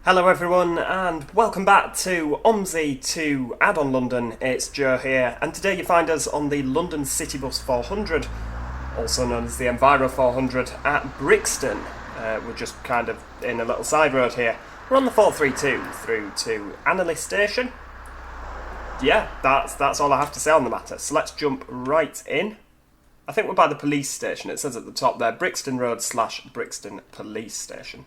Hello everyone and welcome back to OMSI to Addon London. It's Joe here, and today you find us on the London City Bus 400, also known as the Enviro400, at Brixton. We're just kind of in a little side road here. We're on the 432 through to Anerley Station. Yeah, that's all I have to say on the matter, so let's jump right in. I think we're by the police station. It says at the top there, Brixton Road / Brixton Police Station.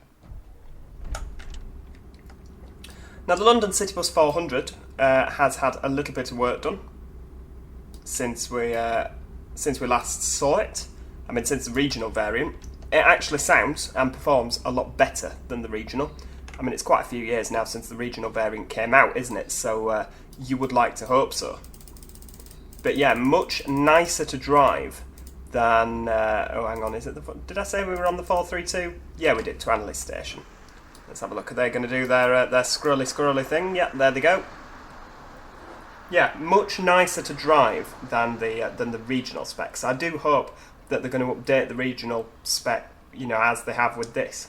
Now, the London City Bus 400 has had a little bit of work done since we last saw it. I mean, since the regional variant. It actually sounds and performs a lot better than the regional. I mean, it's quite a few years now since the regional variant came out, isn't it? So you would like to hope so. But yeah, much nicer to drive than... oh, hang on, is it the... Did I say we were on the 432? Yeah, we did, to Anerley Station. Let's have a look. Are they going to do their scrolly thing? Yeah, there they go. Yeah, much nicer to drive than the regional specs. I do hope that they're going to update the regional spec, you know, as they have with this.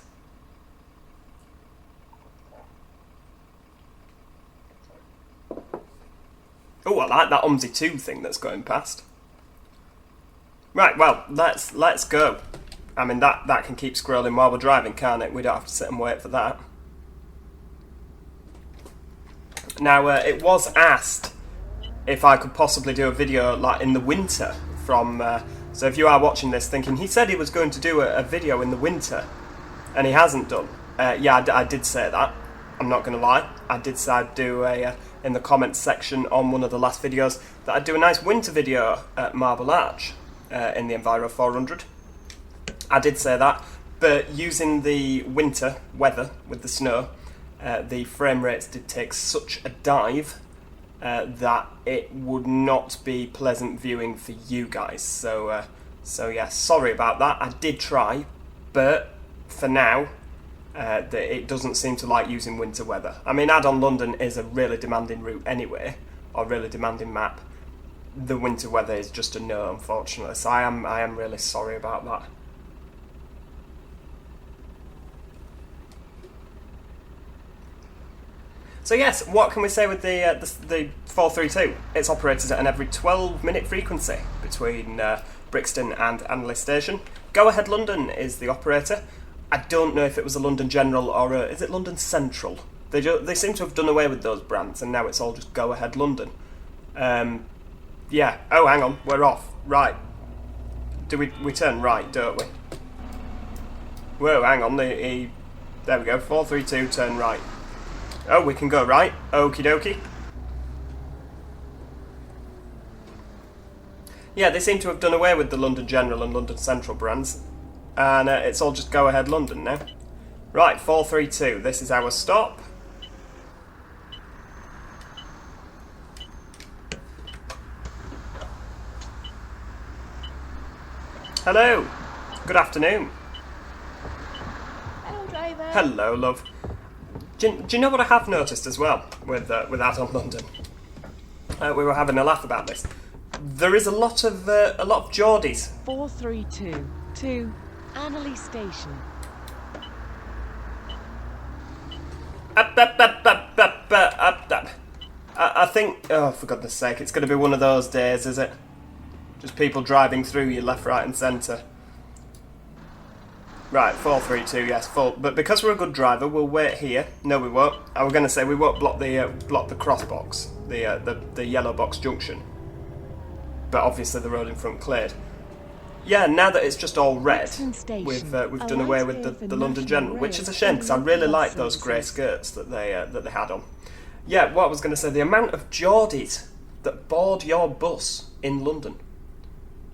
Oh, I like that OMSI 2 thing that's going past. Right, well, let's go. I mean, that can keep scrolling while we're driving, can't it? We don't have to sit and wait for that. Now, it was asked if I could possibly do a video like in the winter from... so if you are watching this thinking, he said he was going to do a video in the winter, and he hasn't done. Yeah, I did say that. I'm not going to lie. I did say I'd do in the comments section on one of the last videos, that I'd do a nice winter video at Marble Arch in the Enviro400. I did say that, but using the winter weather with the snow, the frame rates did take such a dive that it would not be pleasant viewing for you guys. So yeah, sorry about that. I did try, but for now, it doesn't seem to like using winter weather. I mean, Addon London is a really demanding route anyway, or really demanding map. The winter weather is just a no, unfortunately. So I am really sorry about that. So yes, what can we say with the 432? It's operated at an every 12-minute frequency between Brixton and Anerley Station. Go Ahead London is the operator. I don't know if it was a London General or is it London Central? They seem to have done away with those brands, and now it's all just Go Ahead London. Yeah. Oh, hang on, we're off. Right. Do we turn right, don't we? Whoa, hang on. There we go. 432, turn right. Oh, we can go right. Okie dokie. Yeah, they seem to have done away with the London General and London Central brands. And it's all just Go Ahead London now. Right, 432. This is our stop. Hello. Good afternoon. Hello, driver. Hello, love. Do you know what I have noticed as well with Addon London? We were having a laugh about this. There is a lot of Geordies. 432 to Anerley Station. I think, oh, for goodness sake, it's going to be one of those days, is it? Just people driving through you left, right and centre. Right, 432, yes, full. But because we're a good driver, we'll wait here. No, we won't. I was going to say we won't block the cross box, the yellow box junction. But obviously the road in front cleared. Yeah, now that it's just all red, we've done away with the London General, which is a shame because I really like those grey skirts that they had on. Yeah, what I was going to say, the amount of Geordies that board your bus in London.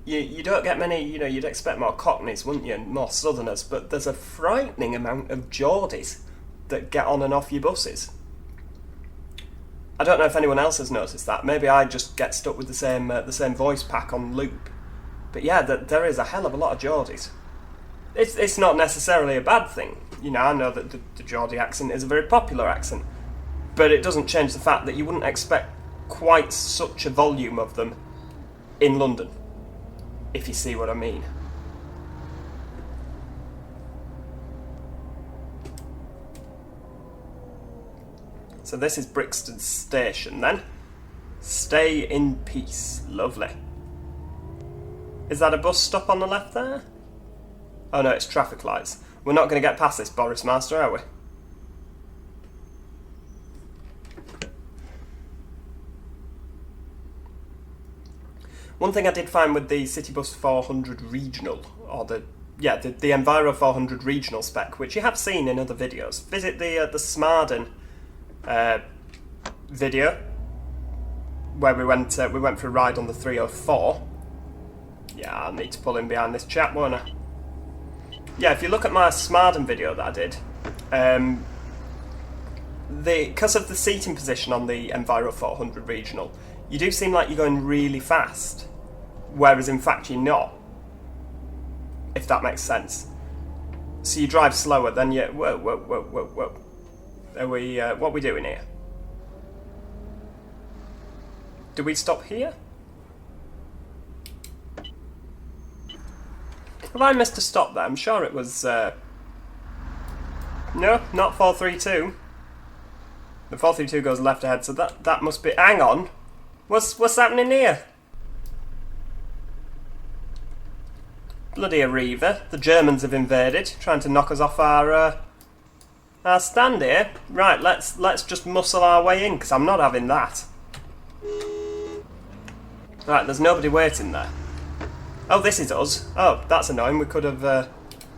You don't get many, you know, you'd expect more Cockneys, wouldn't you, and more Southerners, but there's a frightening amount of Geordies that get on and off your buses. I don't know if anyone else has noticed that. Maybe I just get stuck with the same voice pack on loop. But yeah, there is a hell of a lot of Geordies. It's not necessarily a bad thing. You know, I know that the Geordie accent is a very popular accent, but it doesn't change the fact that you wouldn't expect quite such a volume of them in London, if you see what I mean. So this is Brixton Station then. Stay in peace. Lovely. Is that a bus stop on the left there? Oh no, it's traffic lights. We're not going to get past this Boris Master, are we? One thing I did find with the Citybus 400 regional, or the Enviro400 regional spec, which you have seen in other videos. Visit the Smarden video where we went for a ride on the 304. Yeah, I'll need to pull in behind this chap, won't I? Yeah, if you look at my Smarden video that I did, because of the seating position on the Enviro400 regional, you do seem like you're going really fast, whereas in fact you're not. If that makes sense. So you drive slower, then you... Whoa. Are we... what are we doing here? Do we stop here? Have I missed a stop there? I'm sure it was... No, not 432. The 432 goes left ahead, so that must be... Hang on! What's happening here? Bloody Arriva. The Germans have invaded, trying to knock us off our stand here. Right, let's just muscle our way in, because I'm not having that. Right, there's nobody waiting there. Oh, this is us. Oh, that's annoying. We could have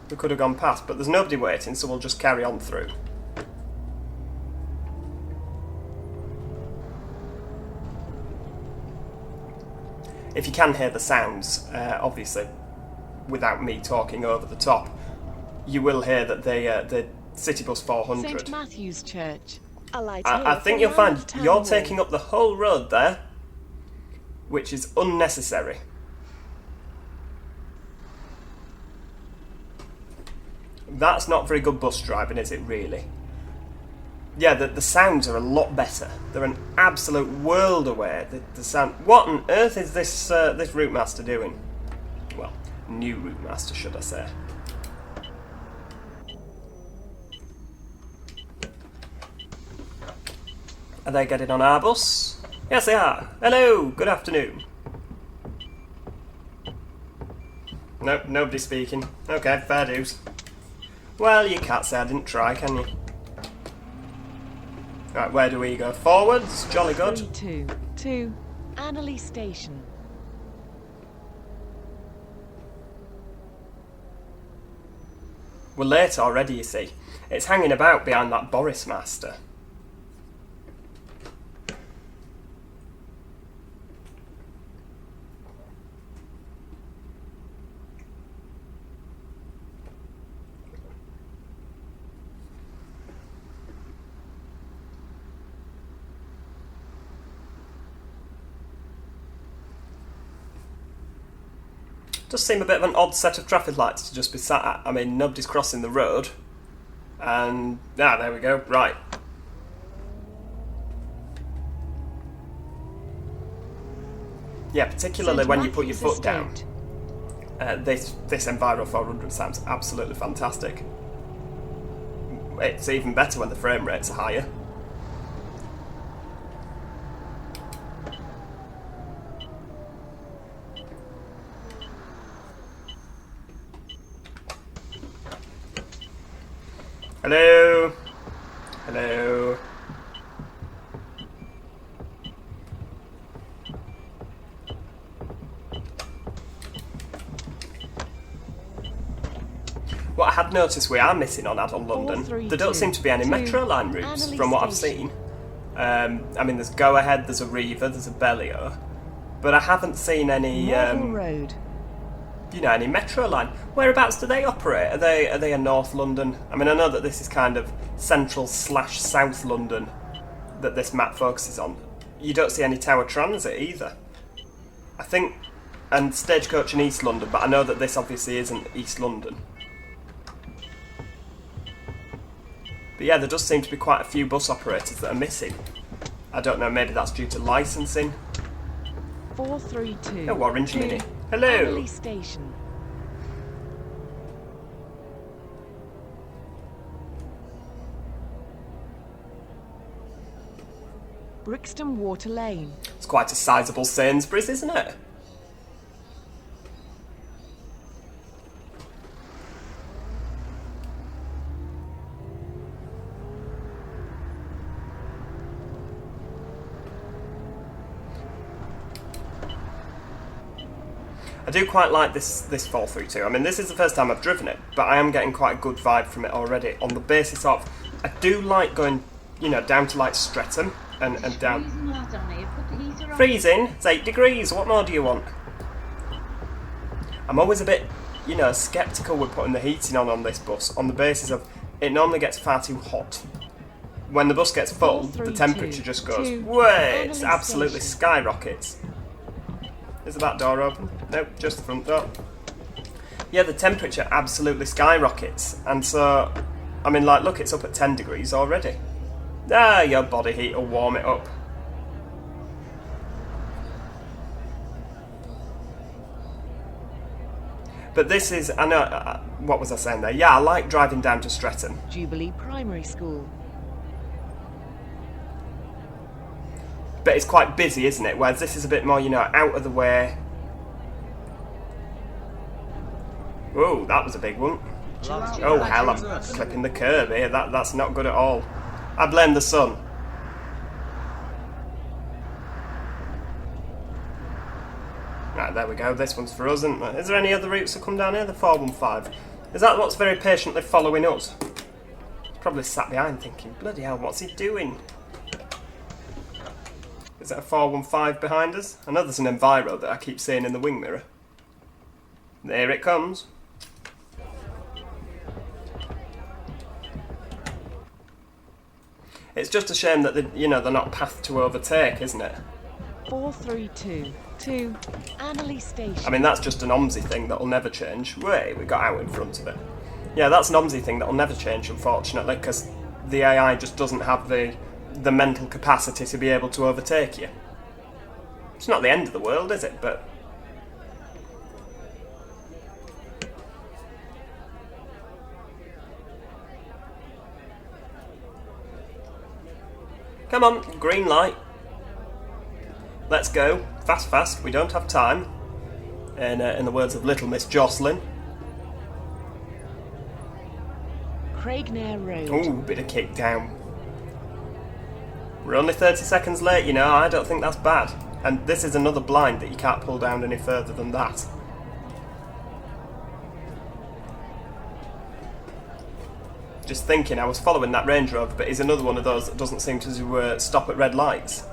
gone past, but there's nobody waiting, so we'll just carry on through. If you can hear the sounds, obviously, without me talking over the top, you will hear that the Citybus 400. St Matthew's Church. I think you'll find you're taking up the whole road there, which is unnecessary. That's not very good bus driving, is it, really? Yeah, the sounds are a lot better. They're an absolute world away. The sound... What on earth is this Route Master doing? Well, new Route Master, should I say. Are they getting on our bus? Yes, they are. Hello, good afternoon. Nope, nobody speaking. Okay, fair dues. Well, you can't say I didn't try, can you? Right, where do we go? Forwards? Jolly good. 322 Anerley Station. We're late already, you see. It's hanging about behind that Boris Master. Does seem a bit of an odd set of traffic lights to just be sat at. I mean, nobody's crossing the road. And... there we go. Right. Yeah, particularly when you put your foot down. This Enviro400 sounds absolutely fantastic. It's even better when the frame rates are higher. Hello? Hello? What I had noticed we are missing on Addon London, there don't seem to be any metro line routes from what I've seen. I mean, there's Go Ahead, there's a Reaver, there's a Bellio, but I haven't seen any... Road. You know, any metro line. Whereabouts do they operate? Are they in North London? I mean, I know that this is kind of central/South London that this map focuses on. You don't see any Tower Transit either. I think, and Stagecoach in East London, but I know that this obviously isn't East London. But yeah, there does seem to be quite a few bus operators that are missing. I don't know, maybe that's due to licensing. 432. Oh, Orange Mini. Hello. Anerley Station. Brixton Water Lane. It's quite a sizable Sainsbury's, isn't it? I do quite like this 432. I mean, this is the first time I've driven it, but I am getting quite a good vibe from it already. On the basis of, I do like going, you know, down to like Streatham and down. Freezing? It's 8 degrees. What more do you want? I'm always a bit, you know, sceptical with putting the heating on this bus, on the basis of it normally gets far too hot. When the bus gets full, the temperature just goes, way, it's absolutely skyrockets. Is the back door open? Nope, just the front door. Yeah, the temperature absolutely skyrockets. And so, I mean, like, look, it's up at 10 degrees already. Ah, your body heat will warm it up. But this is, I know, what was I saying there? Yeah, I like driving down to Streatham. Jubilee Primary School. But it's quite busy, isn't it? Whereas this is a bit more, you know, out of the way. Whoa, that was a big one. Oh, hell, I'm clipping the curb here. That's not good at all. I blame the sun. Right, there we go. This one's for us, isn't there? Is there any other routes that come down here? The 415. Is that what's very patiently following us? He's probably sat behind thinking, bloody hell, what's he doing? Is that a 415 behind us? I know there's an Enviro that I keep seeing in the wing mirror. There it comes. It's just a shame that they're not path to overtake, isn't it? 432 to Anerley Station. I mean, that's just an OMSI thing that'll never change. Wait, we got out in front of it. Yeah, that's an OMSI thing that'll never change, unfortunately, because the AI just doesn't have the mental capacity to be able to overtake you. It's not the end of the world, is it? But come on, green light. Let's go. Fast, fast. We don't have time. And in the words of Little Miss Jocelyn. Craignair Road. Ooh, bit of kick down. We're only 30 seconds late, you know. I don't think that's bad. And this is another blind that you can't pull down any further than that. Just thinking, I was following that Range Rover, but he's another one of those that doesn't seem to stop at red lights.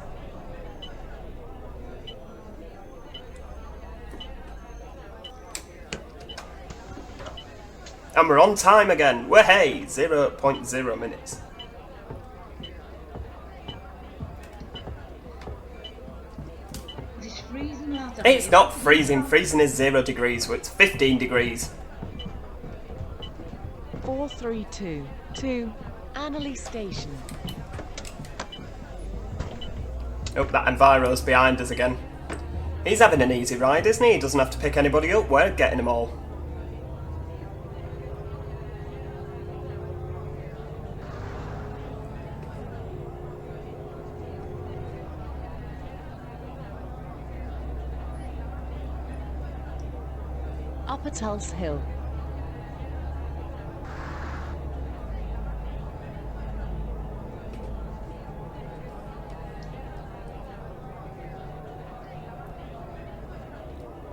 And we're on time again. Wahey! 0.0 minutes. It's not freezing. Freezing is 0 degrees, so it's 15 degrees. 432 to Anerley Station. Oh, that Enviro's behind us again. He's having an easy ride, isn't he? He doesn't have to pick anybody up. We're getting them all. Upper Tulsa Hill.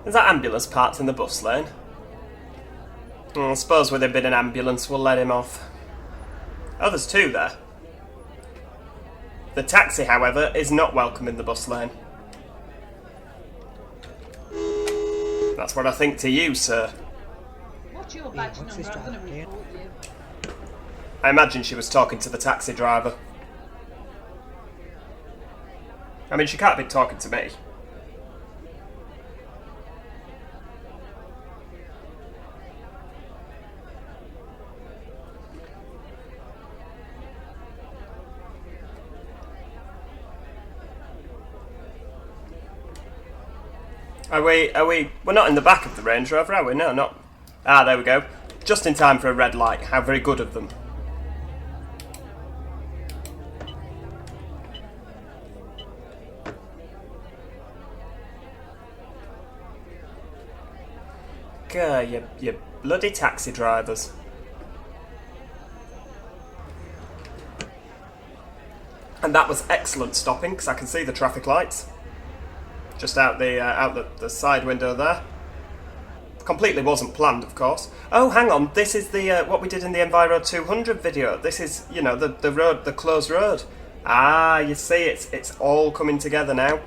Is that ambulance parked in the bus lane? I suppose with him being an ambulance, we'll let him off. Oh, there's two there. The taxi, however, is not welcome in the bus lane. That's what I think to you, sir. What's your badge number? I'm going to report you. I imagine she was talking to the taxi driver. I mean, she can't be talking to me. We're not in the back of the Range Rover, are we? No, not. Ah, there we go. Just in time for a red light. How very good of them. You bloody taxi drivers. And that was excellent stopping, because I can see the traffic lights. Just out the side window there. Completely wasn't planned, of course. Oh, hang on, this is the what we did in the Enviro400 video. This is, you know, the road, the closed road. Ah, you see, it's all coming together now.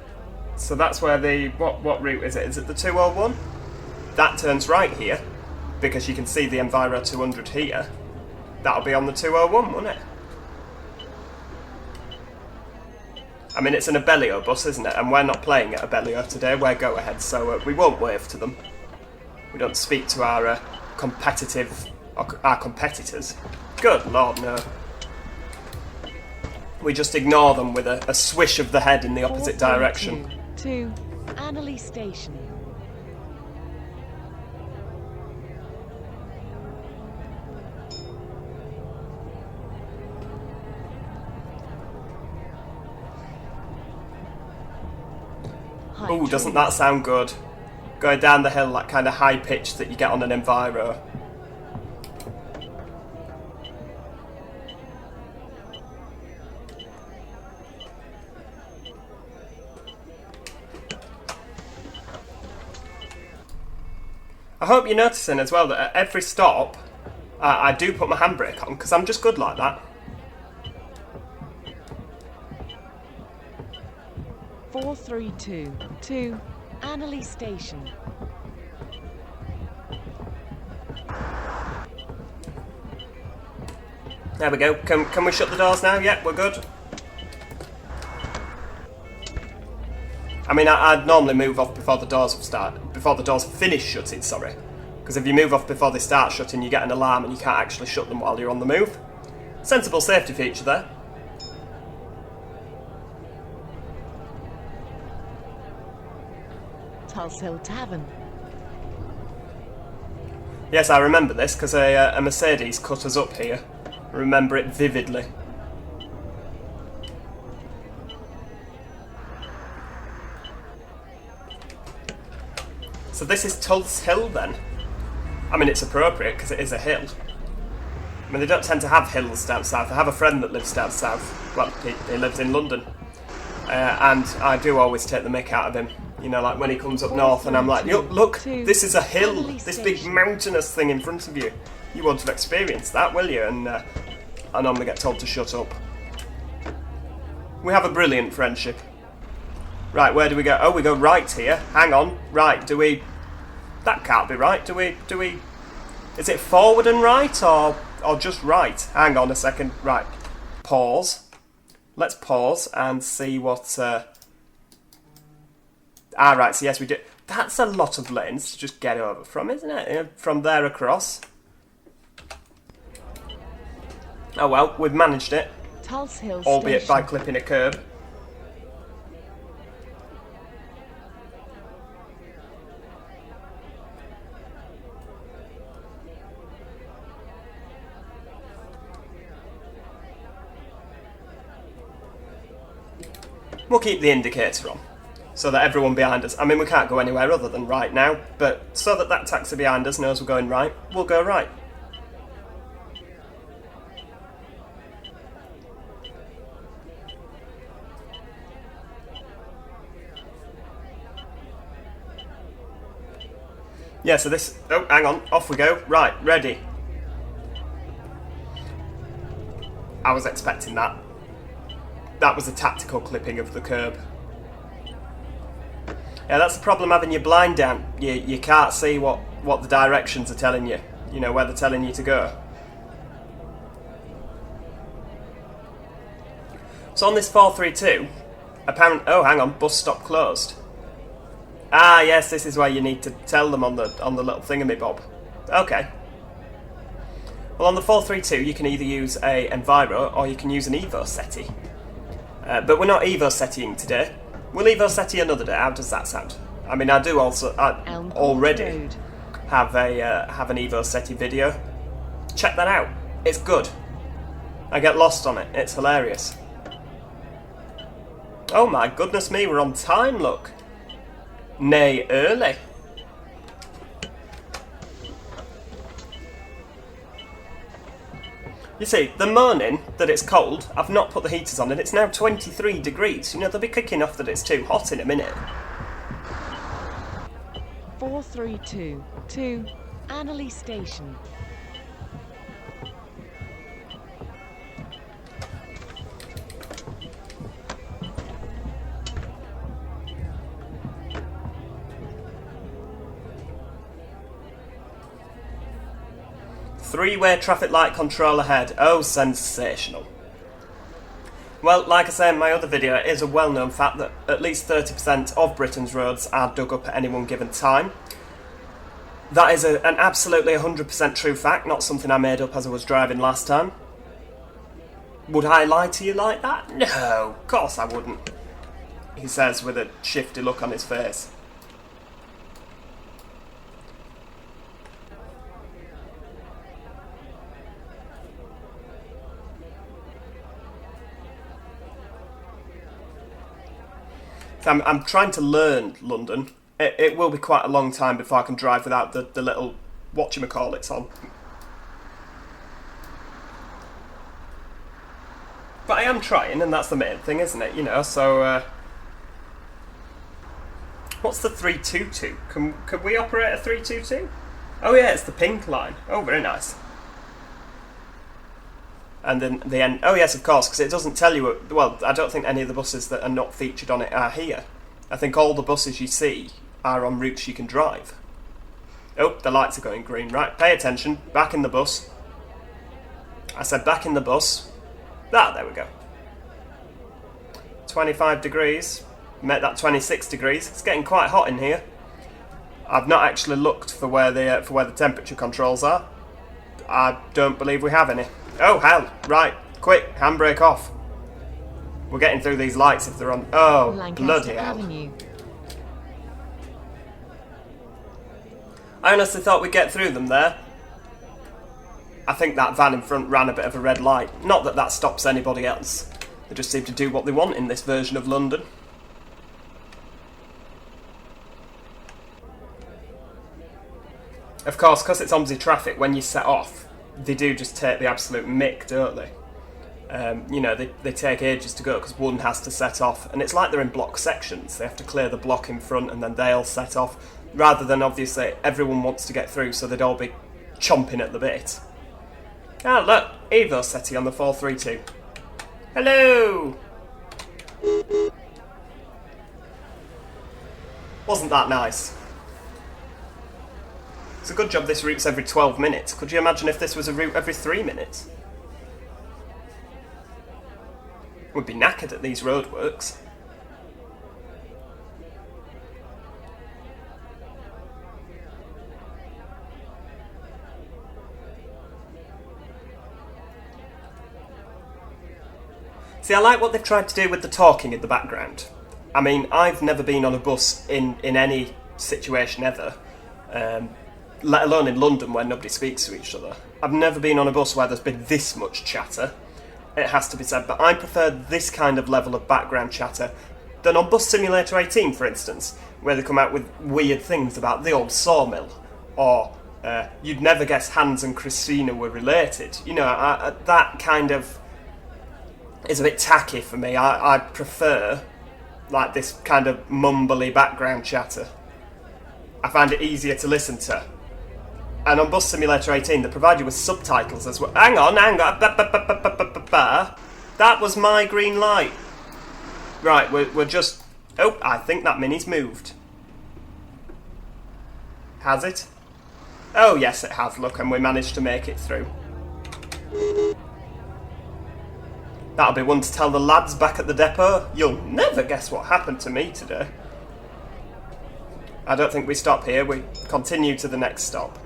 So that's where the, what route is it? Is it the 201? That turns right here, because you can see the Enviro400 here. That'll be on the 201, won't it? I mean, it's an Abellio bus, isn't it? And we're not playing at Abellio today, we're go-ahead, so we won't wave to them. We don't speak to our our competitors. Good lord, no. We just ignore them with a swish of the head in the opposite direction. To Anerley Station. Ooh, doesn't that sound good? Going down the hill, that kind of high pitch that you get on an Enviro. I hope you're noticing as well that at every stop, I do put my handbrake on, because I'm just good like that. 432 to Anerley Station. There we go. Can we shut the doors now? Yeah, we're good. I mean, I'd normally move off before the doors finish shutting, sorry. Because if you move off before they start shutting, you get an alarm and you can't actually shut them while you're on the move. Sensible safety feature there. Tulsa Tavern. Yes, I remember this because a Mercedes cut us up here. I remember it vividly. So this is Tulsa Hill then? I mean, it's appropriate because it is a hill. I mean, they don't tend to have hills down south. I have a friend that lives down south. Well, he lives in London. And I do always take the mick out of him. You know, like when he comes up north and I'm like, look, this is a hill, this big mountainous thing in front of you. You won't have experienced that, will you? And I normally get told to shut up. We have a brilliant friendship. Right, where do we go? Oh, we go right here. Hang on. Right, do we... That can't be right. Do we... Is it forward and right or just right? Hang on a second. Right. Pause. Let's pause and see what... Ah, right, so yes, we do. That's a lot of lanes to just get over from, isn't it? From there across. Oh well, we've managed it. Tulsa Hill albeit Station. by clipping a curb. We'll keep the indicator on, so that everyone behind us, I mean we can't go anywhere other than right now, but so that that taxi behind us knows we're going right, we'll go right. Yeah, so this... Oh, hang on. Off we go. Right, ready. I was expecting that. That was a tactical clipping of the curb. Yeah, that's the problem having your blind down. You can't see what the directions are telling you. You know, where they're telling you to go. So on this 432, apparent... Oh, hang on. Bus stop closed. Ah, yes, this is where you need to tell them on the little thingamabob. Okay. Well, on the 432, you can either use a Enviro or you can use an EvoSeti. But we're not EvoSetiing today. We'll EvoSeti another day. How does that sound? I mean, I do also already have an EvoSeti video. Check that out. It's good. I get lost on it. It's hilarious. Oh my goodness me, we're on time, look. Nay, early. You see, the morning that it's cold, I've not put the heaters on and it's now 23 degrees. You know, they'll be kicking off that it's too hot in a minute. 432 to Anerley Station. Three-way traffic light control ahead. Oh, sensational. Well, like I say in my other video, it is a well-known fact that at least 30% of Britain's roads are dug up at any one given time. That is an absolutely 100% true fact, not something I made up as I was driving last time. Would I lie to you like that? No, of course I wouldn't, he says with a shifty look on his face. I'm trying to learn London. It will be quite a long time before I can drive without the little whatchamacallits on. But I am trying, and that's the main thing, isn't it? You know, so... what's the 322? Can we operate a 322? Oh yeah, it's the pink line. Oh, very nice. And then the end. Oh yes, of course, because it doesn't tell you. Well, I don't think any of the buses that are not featured on it are here. I think all the buses you see are on routes you can drive. Oh, the lights are going green. Right, pay attention. Back in the bus. I said back in the bus. Ah, there we go. 25 degrees. Met that 26 degrees. It's getting quite hot in here. I've not actually looked for where the temperature controls are. I don't believe we have any. Oh, hell. Right. Quick. Handbrake off. We're getting through these lights if they're on. Oh, Lancaster bloody hell. Avenue. I honestly thought we'd get through them there. I think that van in front ran a bit of a red light. Not that that stops anybody else. They just seem to do what they want in this version of London. Of course, because it's OMSI traffic, when you set off, they do just take the absolute mick, don't they? You know, they take ages to go because one has to set off, and it's like they're in block sections. They have to clear the block in front and then they'll set off, rather than obviously everyone wants to get through, so they'd all be chomping at the bit. Ah, look, EvoSeti on the 432. Hello! Wasn't that nice? It's a good job this route's every 12 minutes. Could you imagine if this was a route every 3 minutes? We'd be knackered at these roadworks. See, I like what they've tried to do with the talking in the background. I mean, I've never been on a bus in any situation ever. Let alone in London where nobody speaks to each other. I've never been on a bus where there's been this much chatter. It has to be said, but I prefer this kind of level of background chatter than on Bus Simulator 18, for instance, where they come out with weird things about the old sawmill, or you'd never guess Hans and Christina were related. You know, that kind of is a bit tacky for me. I prefer like this kind of mumbly background chatter. I find it easier to listen to. And on Bus Simulator 18, they provide you with subtitles as well. Hang on. That was my green light. Right, we're just... Oh, I think that mini's moved. Has it? Oh, yes, it has. Look, and we managed to make it through. That'll be one to tell the lads back at the depot. You'll never guess what happened to me today. I don't think we stop here. We continue to the next stop.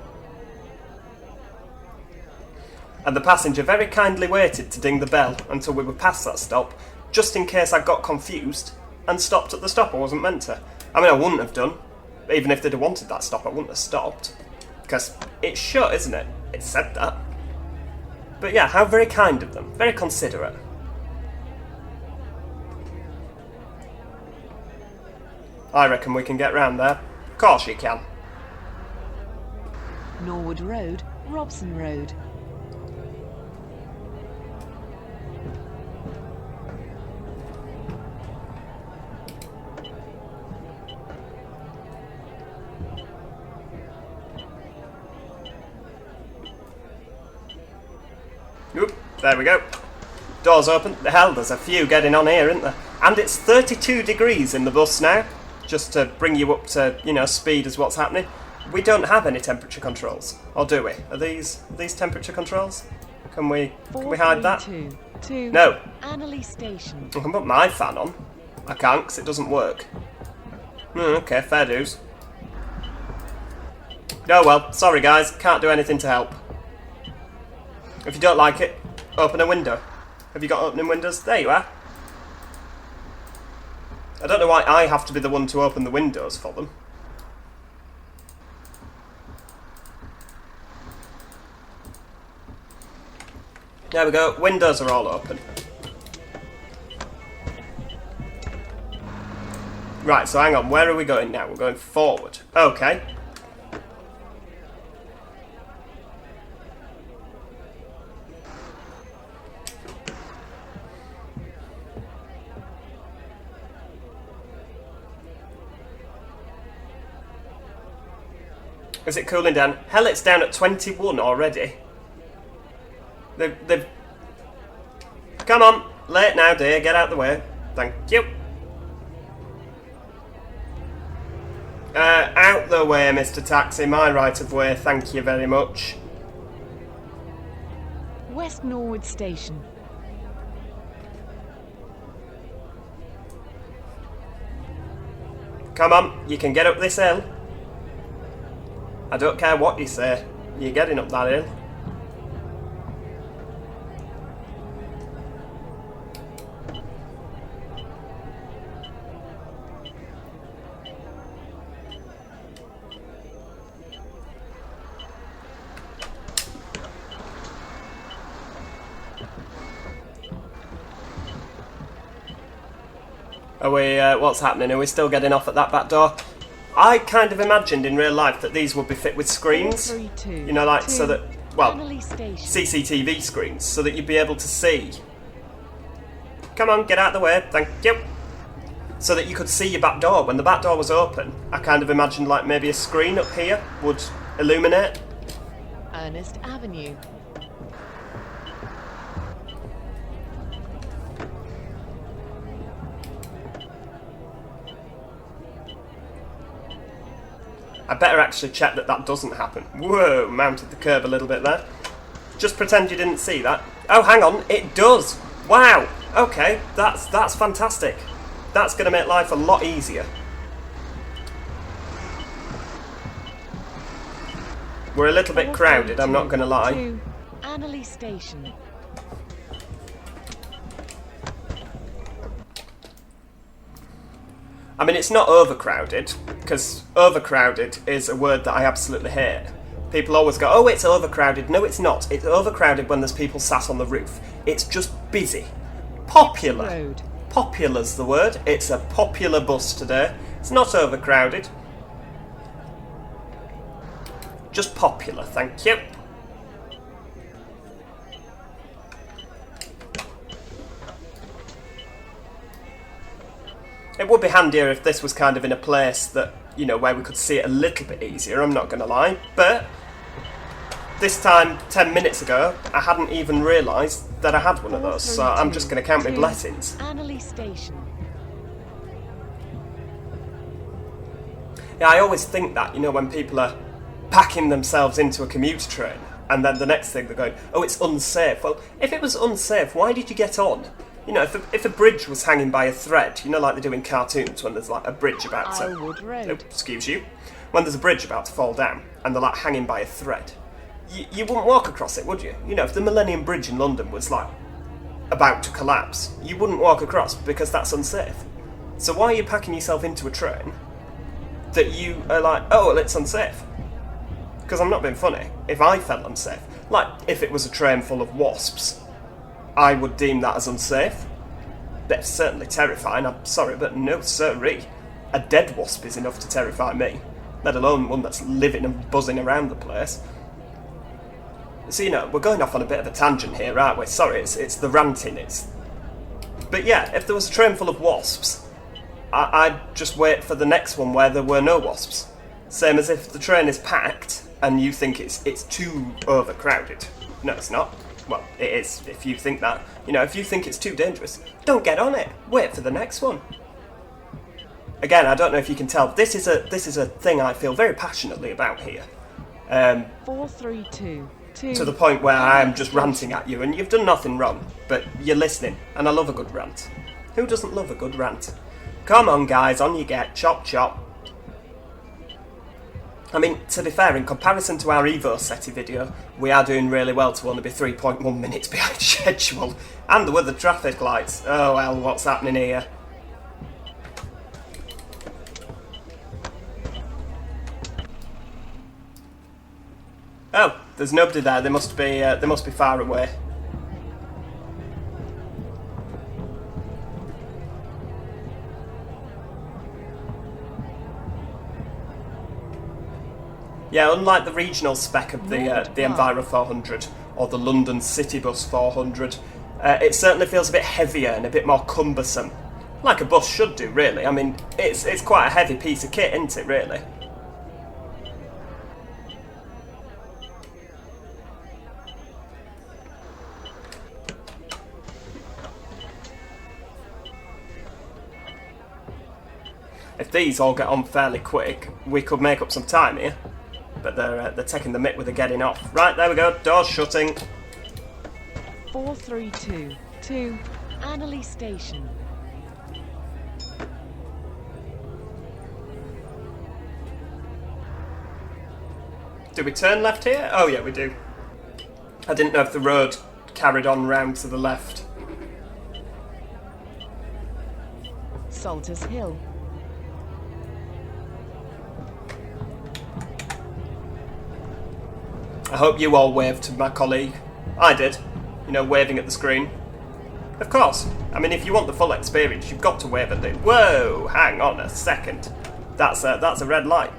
And the passenger very kindly waited to ding the bell until we were past that stop, just in case I got confused and stopped at the stop I wasn't meant to. I mean, I wouldn't have done. Even if they'd have wanted that stop, I wouldn't have stopped. Because it's shut, isn't it? It said that. But yeah, how very kind of them. Very considerate. I reckon we can get round there. Of course you can. Norwood Road, Robson Road. There we go. Doors open. Hell, there's a few getting on here, isn't there? And it's 32 degrees in the bus now, just to bring you up to, you know, speed as what's happening. We don't have any temperature controls, or do we? Are these temperature controls? Can we hide that? 432 No. Anerley Station. I can put my fan on. I can't, because it doesn't work. Okay, fair dues. Oh well, sorry guys, can't do anything to help. If you don't like it, open a window. Have you got opening windows? There you are. I don't know why I have to be the one to open the windows for them. There we go, windows are all open. Right, so hang on, where are we going now? We're going forward. Okay. Is it cooling down? Hell, it's down at 21 already. They've... Come on, late now, dear. Get out the way. Thank you. Out the way, Mr. Taxi. My right of way. Thank you very much. West Norwood Station. Come on, you can get up this hill. I don't care what you say. You're getting up that hill. Are we, what's happening? Are we still getting off at that back door? I kind of imagined in real life that these would be fit with screens. 432 You know, like, so that, well, Anerley Station. CCTV screens, so that you'd be able to see. Come on, get out of the way, thank you. So that you could see your back door. When the back door was open, I kind of imagined like maybe a screen up here would illuminate. Ernest Avenue. I better actually check that that doesn't happen. Whoa, mounted the curve a little bit there. Just pretend you didn't see that. Oh, hang on, it does! Wow! Okay, that's fantastic. That's going to make life a lot easier. We're a little bit crowded, I'm not going to lie. 432 Anerley Station. I mean, it's not overcrowded, because overcrowded is a word that I absolutely hate. People always go, oh, it's overcrowded. No, it's not. It's overcrowded when there's people sat on the roof. It's just busy. Popular. Road. Popular's the word. It's a popular bus today. It's not overcrowded. Just popular, thank you. It would be handier if this was kind of in a place that, you know, where we could see it a little bit easier, I'm not going to lie. But this time, 10 minutes ago, I hadn't even realised that I had one of those, so I'm just going to count my blessings. Anerley Station. Yeah, I always think that, you know, when people are packing themselves into a commuter train, and then the next thing they're going, oh, it's unsafe. Well, if it was unsafe, why did you get on? You know, if a bridge was hanging by a thread, you know, like they do in cartoons when there's like a bridge about to... Islewood Road. Oh, excuse you. When there's a bridge about to fall down, and they're like hanging by a thread, you wouldn't walk across it, would you? You know, if the Millennium Bridge in London was like about to collapse, you wouldn't walk across because that's unsafe. So why are you packing yourself into a train that you are like, oh, well, it's unsafe? Because I'm not being funny. If I felt unsafe, like if it was a train full of wasps, I would deem that as unsafe. They're certainly terrifying, I'm sorry, but no sirree. A dead wasp is enough to terrify me, let alone one that's living and buzzing around the place. So, you know, we're going off on a bit of a tangent here, aren't we? Sorry, it's the ranting, But yeah, if there was a train full of wasps, I'd just wait for the next one where there were no wasps. Same as if the train is packed and you think it's too overcrowded. No, it's not. Well, it is, if you think that. You know, if you think it's too dangerous, don't get on it. Wait for the next one. Again, I don't know if you can tell, this is a thing I feel very passionately about here. 432 2. To the point where I am just ranting at you, and you've done nothing wrong, but you're listening, and I love a good rant. Who doesn't love a good rant? Come on, guys, on you get. Chop, chop. I mean, to be fair, in comparison to our EvoSeti video, we are doing really well to only be 3.1 minutes behind schedule. And there were the traffic lights. Oh well, what's happening here? Oh, there's nobody there. They must be far away. Yeah, unlike the regional spec of the Enviro400 or the London City Bus 400, it certainly feels a bit heavier and a bit more cumbersome. Like a bus should do, really. I mean, it's quite a heavy piece of kit, isn't it, really? If these all get on fairly quick, we could make up some time here. But they're taking the mick with the getting off. Right, there we go. Doors shutting. 432 2. Anerley Station. Do we turn left here? Oh yeah, we do. I didn't know if the road carried on round to the left. Salters Hill. I hope you all waved to my colleague. I did. You know, waving at the screen. Of course. I mean, if you want the full experience, you've got to wave at the... Whoa! Hang on a second. That's a red light.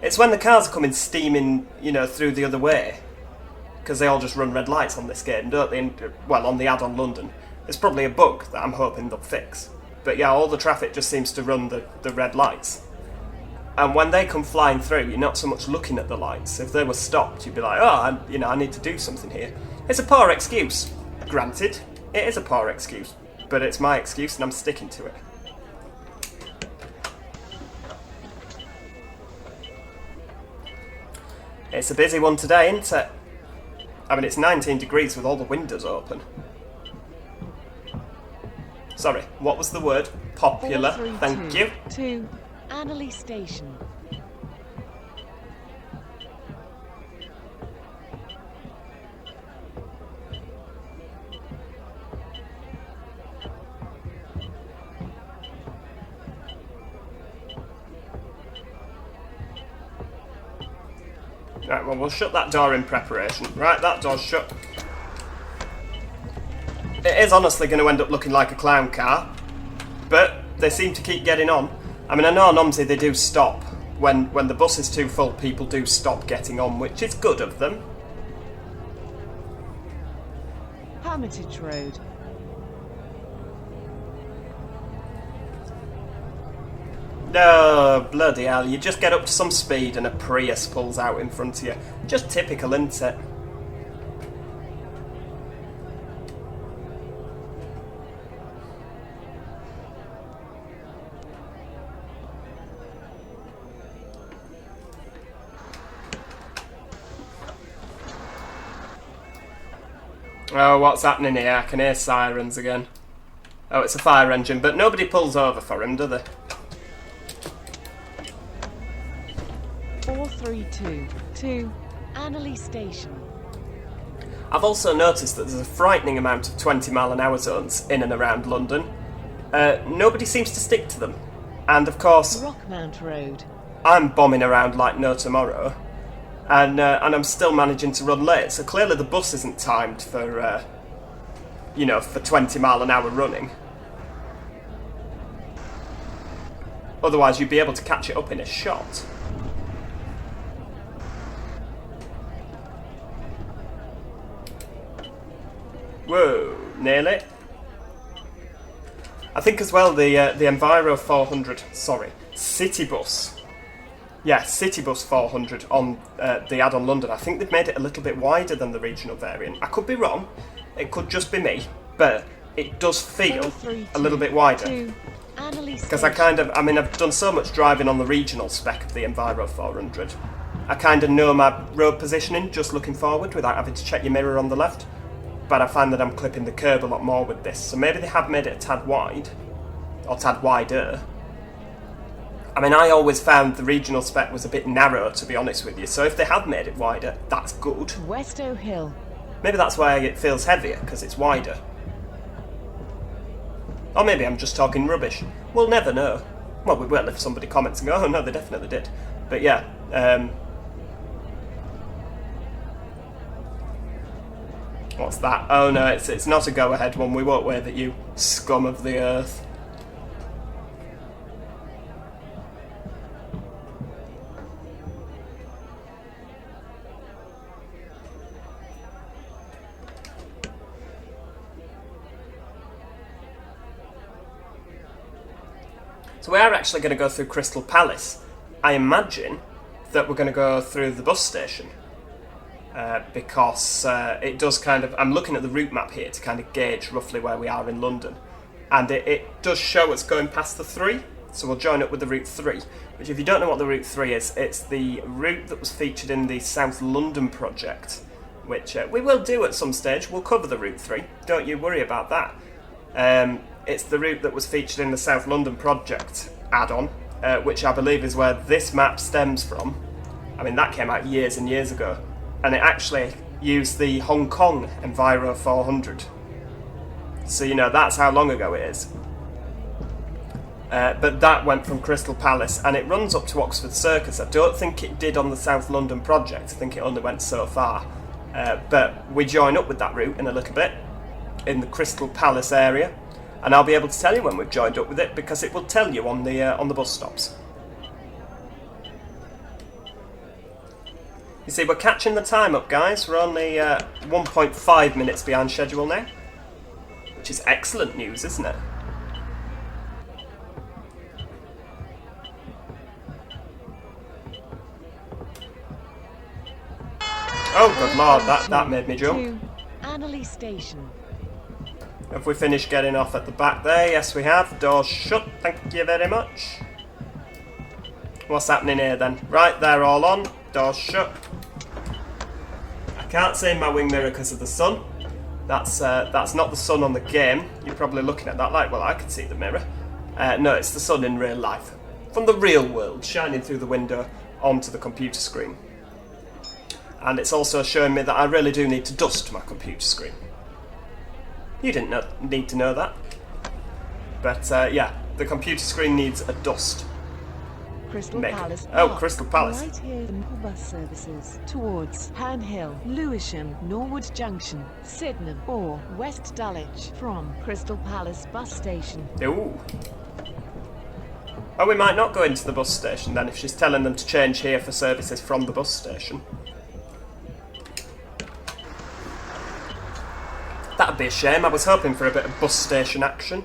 It's when the cars are coming steaming, you know, through the other way. Because they all just run red lights on this game, don't they? Well, on the Addon London. It's probably a bug that I'm hoping they'll fix. But yeah, all the traffic just seems to run the red lights. And when they come flying through, you're not so much looking at the lights. If they were stopped, you'd be like, oh, I need to do something here. It's a poor excuse. Granted, it is a poor excuse. But it's my excuse and I'm sticking to it. It's a busy one today, isn't it? I mean, it's 19 degrees with all the windows open. Sorry, what was the word? Popular. Thank you. 2. Anerley Station. Right, well, we'll shut that door in preparation. Right, that door's shut. It is honestly going to end up looking like a clown car, but they seem to keep getting on. I mean, I know on OMSI they do stop. When the bus is too full, people do stop getting on, which is good of them. Hermitage Road. No, bloody hell, you just get up to some speed and a Prius pulls out in front of you. Just typical, isn't it? Oh, what's happening here? I can hear sirens again. Oh, it's a fire engine, but nobody pulls over for him, do they? 432 2. Anerley Station. I've also noticed that there's a frightening amount of 20-mile-an-hour zones in and around London. Nobody seems to stick to them. And of course, Rockmount Road. I'm bombing around like no tomorrow. And I'm still managing to run late, so clearly the bus isn't timed for, you know, for 20-mile-an-hour running. Otherwise you'd be able to catch it up in a shot. Whoa, nearly. I think as well the Enviro400, sorry, City Bus. Yeah, City Bus 400 on the Addon London. I think they've made it a little bit wider than the regional variant. I could be wrong, It could just be me, but it does feel 432, a little bit wider. 2, Anerley Because I Station. kind of, I mean, I've done so much driving on the regional spec of the Enviro400. I kind of know my road positioning just looking forward without having to check your mirror on the left. But I find that I'm clipping the curb a lot more with this. So maybe they have made it a tad wide, or tad wider. I mean, I always found the regional spec was a bit narrow, to be honest with you. So if they have made it wider, that's good. Westow Hill. Maybe that's why it feels heavier, because it's wider. Or maybe I'm just talking rubbish. We'll never know. Well, we will if somebody comments and go, oh no, they definitely did. But yeah, what's that? Oh no, it's not a go-ahead one. We won't wave at you, scum of the earth. So we are actually going to go through Crystal Palace. I imagine that we're going to go through the bus station. Because it does kind of... I'm looking at the route map here to kind of gauge roughly where we are in London. And it does show us going past the 3. So we'll join up with the route 3. Which, if you don't know what the route 3 is, it's the route that was featured in the South London project. Which we will do at some stage. We'll cover the route 3. Don't you worry about that. It's the route that was featured in the South London project add-on, which I believe is where this map stems from. I mean, that came out years and years ago, and it actually used the Hong Kong Enviro400. So, you know, that's how long ago it is. But that went from Crystal Palace, and it runs up to Oxford Circus. I don't think it did on the South London project. I think it only went so far. But we join up with that route in a little bit, in the Crystal Palace area. And I'll be able to tell you when we've joined up with it, because it will tell you on the bus stops. You see, we're catching the time up, guys. We're only 1.5 minutes behind schedule now, which is excellent news, isn't it? Oh, good lord, that made me jump. 2, Anerley Station. Have we finished getting off at the back there? Yes, we have. Doors shut. Thank you very much. What's happening here then? Right, they're all on. Doors shut. I can't see in my wing mirror because of the sun. That's not the sun on the game. You're probably looking at that like, well, I can see the mirror. No, it's the sun in real life. From the real world, shining through the window onto the computer screen. And it's also showing me that I really do need to dust my computer screen. You didn't need to know that. But yeah, the computer screen needs a dust. Crystal Palace. Oh, Crystal Palace. Right here for bus services towards Herne Hill, Lewisham, Norwood Junction, Sydenham or West Dulwich from Crystal Palace bus station. Ooh. Oh, we might not go into the bus station then if she's telling them to change here for services from the bus station. That'd be a shame. I was hoping for a bit of bus station action.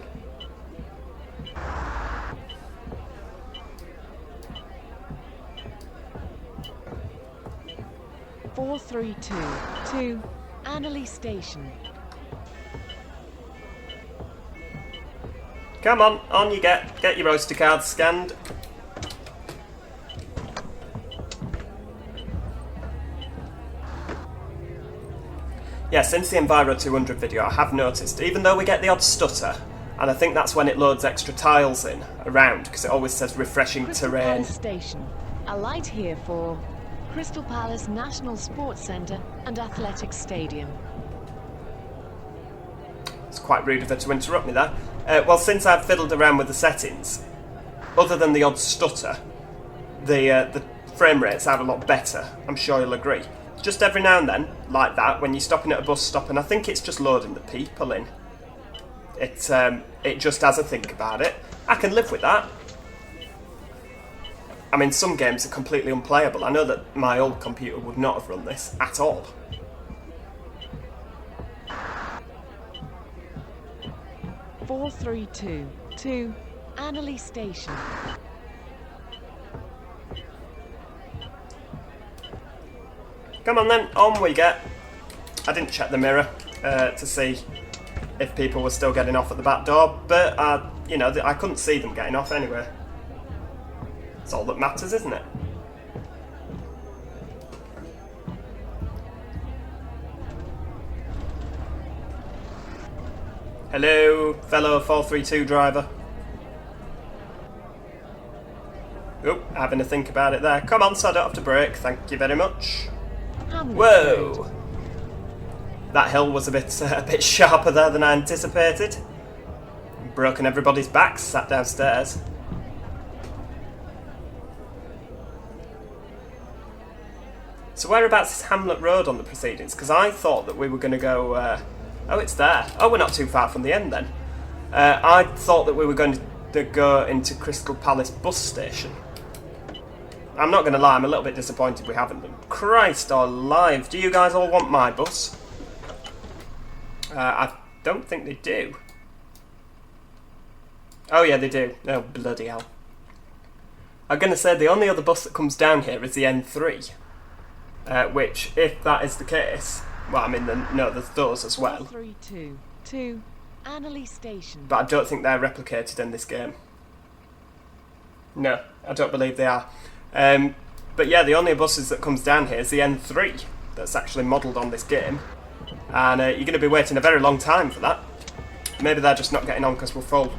(432) Anerley Station. Come on you get. Get your Oyster cards scanned. Yeah, since the Enviro400 video, I have noticed, even though we get the odd stutter, and I think that's when it loads extra tiles in around, because it always says refreshing Crystal terrain. Palace Station. A light here for Crystal Palace National Sports Centre and Athletics Stadium. It's quite rude of her to interrupt me there. Well, since I've fiddled around with the settings, other than the odd stutter, the frame rates are a lot better. I'm sure you'll agree. Just every now and then, like that, when you're stopping at a bus stop, and I think it's just loading the people in. It just has a think about it. I can live with that. I mean, some games are completely unplayable. I know that my old computer would not have run this at all. (432) Anerley Station. Come on then, on we get. I didn't check the mirror. to see if people were still getting off at the back door, but you know, I couldn't see them getting off anyway. It's all that matters, isn't it? Hello, fellow 432 driver. Oh, having a think about it there. Come on, so I don't have to brake. Thank you very much. Whoa! That hill was a bit sharper there than I anticipated. Broken everybody's backs sat downstairs. So whereabouts is Hamlet Road on the proceedings? Because I thought that we were going to go... oh, it's there. Oh, we're not too far from the end then. I thought that we were going to go into Crystal Palace bus station. I'm not going to lie, I'm a little bit disappointed we haven't done. Christ alive, do you guys all want my bus? I don't think they do. Oh yeah, they do. Oh, bloody hell. I'm going to say the only other bus that comes down here is the N3. Which, if that is the case... Well, I mean, no, there's those as well. 322 to Anerley Station. But I don't think they're replicated in this game. No, I don't believe they are. But yeah, the only buses that comes down here is the N3 that's actually modelled on this game. And you're going to be waiting a very long time for that. Maybe they're just not getting on because we're full.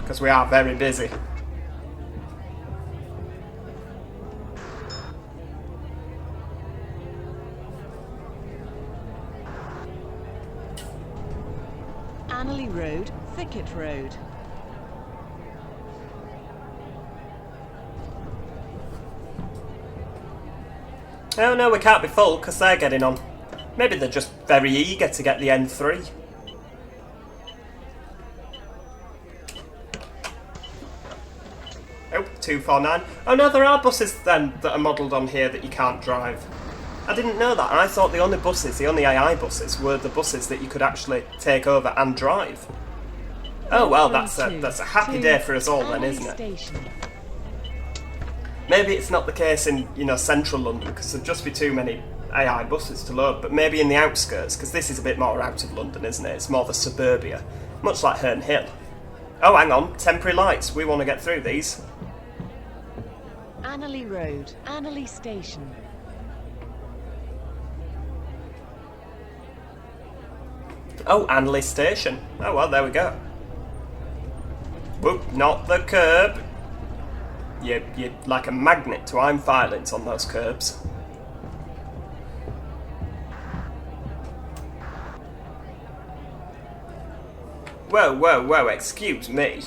Because we are very busy. Anerley Road, Thicket Road. Oh no, we can't be full because they're getting on. Maybe they're just very eager to get the N3. Oh, 249. Oh no, there are buses then that are modelled on here that you can't drive. I didn't know that. I thought the only buses, the only AI buses, were the buses that you could actually take over and drive. Oh well, that's a happy day for us all then, isn't it? Maybe it's not the case in, you know, central London, because there'd just be too many AI buses to load, but maybe in the outskirts, because this is a bit more out of London, isn't it? It's more the suburbia, much like Herne Hill. Oh, hang on, temporary lights. We want to get through these. Anerley Road, Anerley Station. Oh, Anerley Station. Oh well, there we go. Whoop, not the curb. You're like a magnet to I'm violent on those curbs. Whoa, whoa, whoa, excuse me.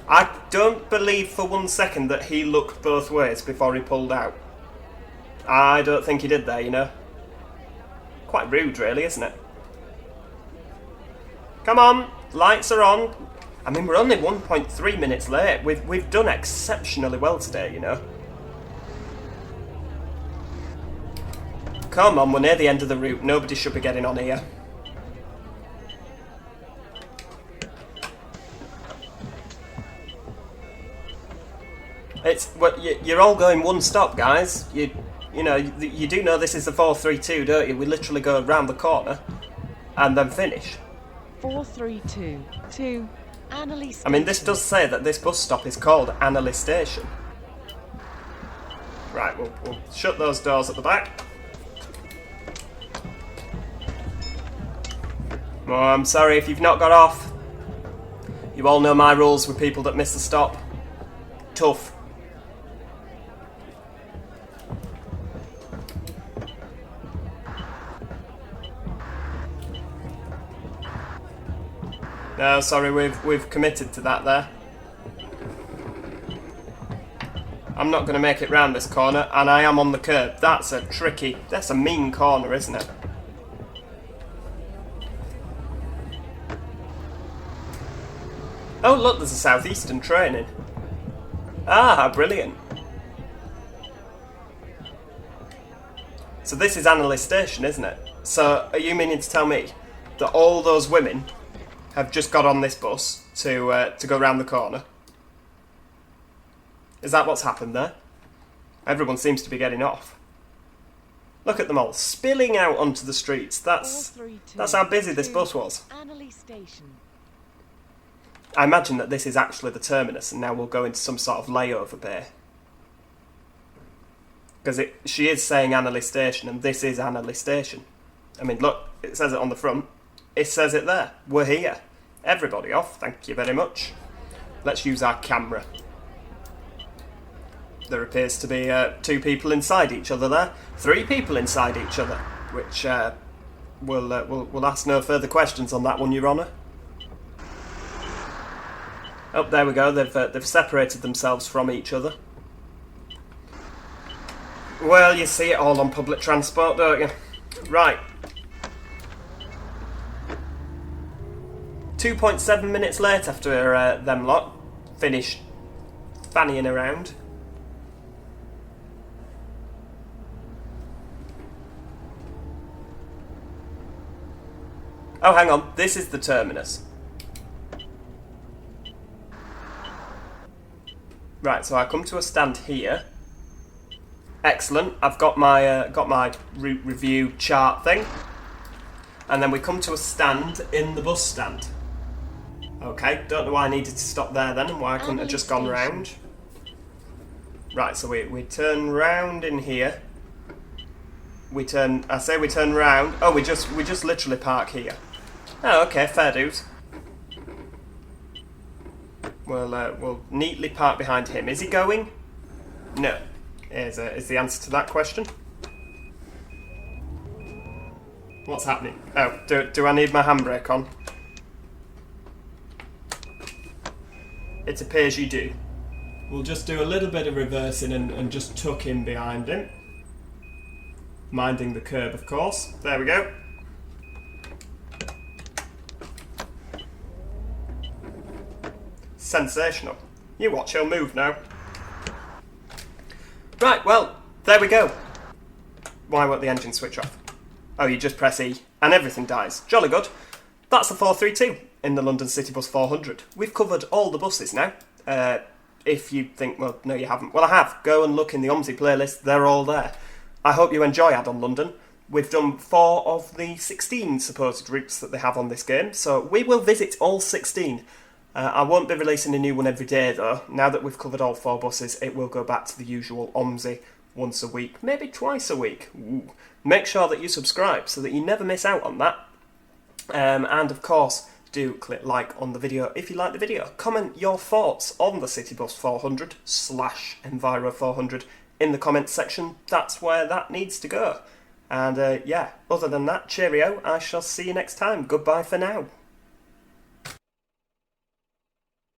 I don't believe for 1 second that he looked both ways before he pulled out. I don't think he did there, you know. Quite rude, really, isn't it? Come on, lights are on. I mean, we're only 1.3 minutes late. We've done exceptionally well today, you know. Come on, we're near the end of the route. Nobody should be getting on here. It's well, you're all going one stop, guys. You know, you do know this is the 432, don't you? We literally go around the corner and then finish. 432 to Anerley Station. I mean, this does say that this bus stop is called Anerley Station. Right, we'll shut those doors at the back. Oh, I'm sorry if you've not got off. You all know my rules with people that miss the stop. Tough. No, sorry, we've committed to that there. I'm not going to make it round this corner, and I am on the curb. That's a mean corner, isn't it? Oh, look, there's a southeastern train in. Ah, brilliant. So this is Anerley Station, isn't it? So, are you meaning to tell me that all those women have just got on this bus to go round the corner? Is that what's happened there? Everyone seems to be getting off. Look at them all spilling out onto the streets. That's how busy this bus was. Anerley Station. I imagine that this is actually the terminus, and now we'll go into some sort of layover bay. Because she is saying Anerley Station, and this is Anerley Station. I mean, look, it says it on the front. It says it there. We're here. Everybody off, thank you very much. Let's use our camera. There appears to be 2 people inside each other there. 3 people inside each other, which we'll ask no further questions on that one, Your Honour. Oh, there we go. They've separated themselves from each other. Well, you see it all on public transport, don't you? Right. 2.7 minutes late after them lot finished fannying around. Oh, hang on. This is the terminus. Right, so I come to a stand here. Excellent. I've got my route review chart thing. And then we come to a stand in the bus stand. Okay, don't know why I needed to stop there then and why I couldn't have just gone round. Right, so we turn round in here. I say we turn round. Oh, we just literally park here. Oh, okay, fair dues. We'll neatly park behind him. Is he going? No. Is the answer to that question. What's happening? Oh, do I need my handbrake on? It appears you do. We'll just do a little bit of reversing and just tuck in behind him. Minding the curb, of course. There we go. Sensational. You watch, he'll move now. Right, well, there we go. Why won't the engine switch off? Oh, you just press E and everything dies. Jolly good. That's the 432 in the London City Bus 400. We've covered all the buses now. If you think, well, no you haven't. Well, I have. Go and look in the OMSI playlist. They're all there. I hope you enjoy Addon London. We've done 4 of the 16 supposed routes that they have on this game, so we will visit all 16. I won't be releasing a new one every day though. Now that we've covered all 4 buses, it will go back to the usual OMSI once a week, maybe twice a week. Ooh. Make sure that you subscribe so that you never miss out on that. And of course, do click like on the video if you like the video. Comment your thoughts on the City Bus 400 / Enviro400 in the comments section. That's where that needs to go. And yeah, other than that, cheerio. I shall see you next time. Goodbye for now.